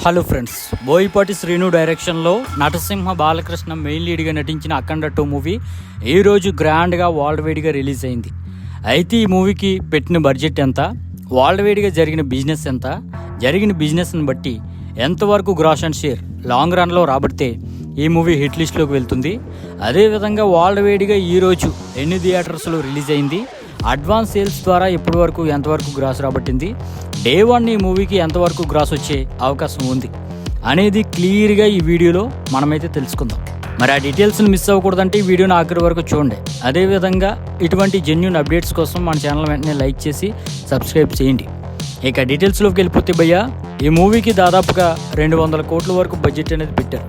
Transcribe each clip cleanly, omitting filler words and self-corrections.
Hello friends, Boyapati Srinu డైరెక్షన్లో నటసింహ Balakrishna main లీడ్గా నటించిన అఖండ 2 movie ఈరోజు గ్రాండ్గా వరల్డ్ వైడ్గా రిలీజ్ అయింది. అయితే ఈ మూవీకి పెట్టిన బడ్జెట్ ఎంత, వరల్డ్ వైడ్గా జరిగిన బిజినెస్ ఎంత, జరిగిన బిజినెస్ని బట్టి ఎంతవరకు గ్రాస్ అండ్ షేర్ లాంగ్ రన్లో రాబడితే ఈ మూవీ హిట్ లిస్ట్లోకి వెళ్తుంది. అదేవిధంగా వరల్డ్ వైడ్గా ఈరోజు ఎన్ని థియేటర్స్లో రిలీజ్ అయింది, అడ్వాన్స్ సేల్స్ ద్వారా ఇప్పటి వరకు ఎంతవరకు గ్రాస్ రాబట్టింది, డే 1 ఈ మూవీకి ఎంతవరకు గ్రాస్ వచ్చే అవకాశం ఉంది అనేది క్లియర్గా ఈ వీడియోలో మనమైతే తెలుసుకుందాం. మరి ఆ డీటెయిల్స్ని మిస్ అవ్వకూడదంటే ఈ వీడియోని ఆఖరి వరకు చూడండి. అదేవిధంగా ఇటువంటి జెన్యూన్ అప్డేట్స్ కోసం మన ఛానల్ వెంటనే లైక్ చేసి సబ్స్క్రైబ్ చేయండి. ఇక డీటెయిల్స్లోకి వెళ్ళిపోతే భయ్యా, ఈ మూవీకి దాదాపుగా 200 కోట్ల వరకు బడ్జెట్ అనేది పెట్టారు.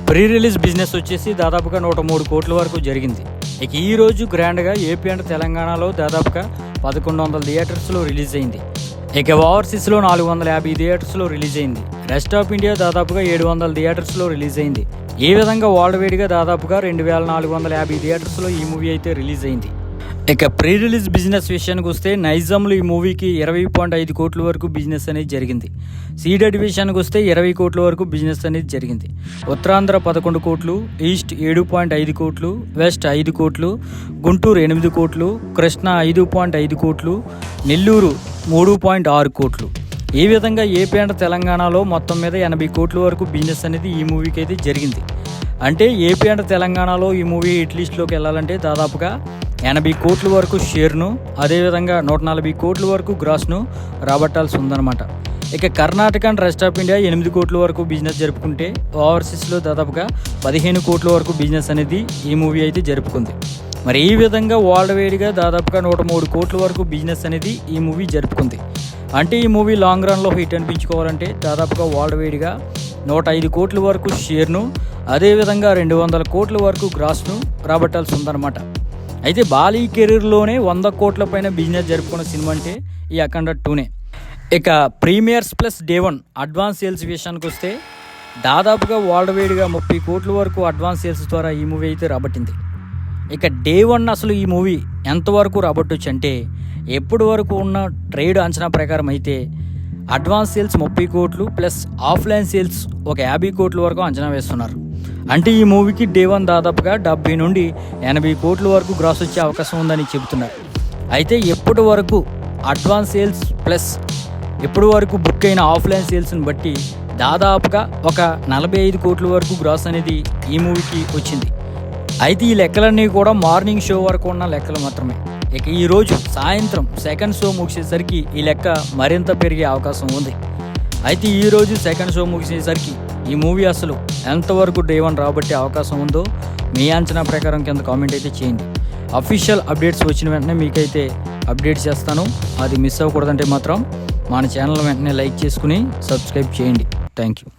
ప్రీ రిలీజ్ బిజినెస్ వచ్చేసి దాదాపుగా 103 కోట్ల వరకు జరిగింది. ఇక ఈరోజు గ్రాండ్గా ఏపీ అండ్ తెలంగాణలో దాదాపుగా 1100 థియేటర్స్లో రిలీజ్ అయింది. ఇక ఓవర్సీస్లో 450 థియేటర్స్లో రిలీజ్ అయింది. రెస్ట్ ఆఫ్ ఇండియా దాదాపుగా 700 థియేటర్స్లో రిలీజ్ అయింది. ఈ విధంగా వరల్డ్ వైడ్గా దాదాపుగా 2450 థియేటర్స్లో ఈ మూవీ అయితే రిలీజ్ అయింది. ఇక ప్రీ రిలీజ్ బిజినెస్ విషయానికి వస్తే నైజాంలో ఈ మూవీకి 20.5 కోట్ల వరకు బిజినెస్ అనేది జరిగింది. సీడెడ్ విషయానికి వస్తే 20 కోట్ల వరకు బిజినెస్ అనేది జరిగింది. ఉత్తరాంధ్ర 11 కోట్లు, ఈస్ట్ 7.5 కోట్లు, వెస్ట్ 5 కోట్లు, గుంటూరు 8 కోట్లు, కృష్ణా 5.5 కోట్లు, నెల్లూరు 3.6 కోట్లు. ఈ విధంగా ఏపీ అండ్ తెలంగాణలో మొత్తం మీద 80 కోట్ల వరకు బిజినెస్ అనేది ఈ మూవీకి అయితే జరిగింది. అంటే ఏపీ అండ్ తెలంగాణలో ఈ మూవీ హిట్ లిస్ట్లోకి వెళ్ళాలంటే దాదాపుగా 80 కోట్ల వరకు షేర్ను, అదేవిధంగా 140 కోట్ల వరకు గ్రాస్ను రాబట్టాల్సి ఉందన్నమాట. ఇక Karnataka and rest of India 8 కోట్ల వరకు బిజినెస్ జరుపుకుంటే ఓవర్సీస్లో దాదాపుగా 15 కోట్ల వరకు బిజినెస్ అనేది ఈ మూవీ అయితే జరుపుకుంది. మరి ఈ విధంగా వరల్డ్ వైడ్గా దాదాపుగా 103 కోట్ల వరకు బిజినెస్ అనేది ఈ మూవీ జరుపుకుంది. అంటే ఈ మూవీ లాంగ్ రన్లో హిట్ అనిపించుకోవాలంటే దాదాపుగా వరల్డ్ వైడ్గా 105 కోట్ల వరకు షేర్ను, అదేవిధంగా 200 కోట్ల వరకు గ్రాస్ను రాబట్టాల్సి ఉందన్నమాట. అయితే బాలీ కెరీర్లోనే 100 కోట్ల పైన బిజినెస్ జరుపుకున్న సినిమా అంటే ఈ అఖండ 2నే. ఇక premieres plus day 1 advance sales విషయానికి వస్తే దాదాపుగా వరల్డ్ వైడ్గా 30 కోట్ల వరకు అడ్వాన్స్ సేల్స్ ద్వారా ఈ మూవీ అయితే రాబట్టింది. ఇక డే 1 అసలు ఈ మూవీ ఎంతవరకు రాబట్టొచ్చు అంటే ఎప్పటి వరకు ఉన్న ట్రేడ్ అంచనా ప్రకారం అయితే అడ్వాన్స్ సేల్స్ 30 కోట్లు ప్లస్ ఆఫ్లైన్ సేల్స్ ఒక 50 కోట్ల వరకు అంచనా వేస్తున్నారు. అంటే ఈ మూవీకి డే 1 దాదాపుగా 70 నుండి 80 కోట్ల వరకు గ్రాస్ వచ్చే అవకాశం ఉందని చెబుతున్నారు. అయితే ఎప్పటి వరకు అడ్వాన్స్ సేల్స్ ప్లస్ ఎప్పటి వరకు బుక్ అయిన ఆఫ్లైన్ సేల్స్ని బట్టి దాదాపుగా ఒక 45 కోట్ల వరకు గ్రాస్ అనేది ఈ మూవీకి వచ్చింది. అయితే ఈ లెక్కలన్నీ కూడా మార్నింగ్ షో వరకు ఉన్న లెక్కలు మాత్రమే. ఇక ఈరోజు సాయంత్రం సెకండ్ షో ముగిసేసరికి ఈ లెక్క మరింత పెరిగే అవకాశం ఉంది. అయితే ఈరోజు సెకండ్ షో ముగిసేసరికి ఈ మూవీ అసలు ఎంతవరకు డే 1 రాబట్టే అవకాశం ఉందో మీ అంచనా ప్రకారం కింద కామెంట్ అయితే చేయండి. అఫీషియల్ అప్డేట్స్ వచ్చిన వెంటనే మీకైతే అప్డేట్ చేస్తాను. అది మిస్ అవ్వకూడదంటే మాత్రం మన ఛానల్ వెంటనే లైక్ చేసుకుని సబ్స్క్రైబ్ చేయండి. Thank you.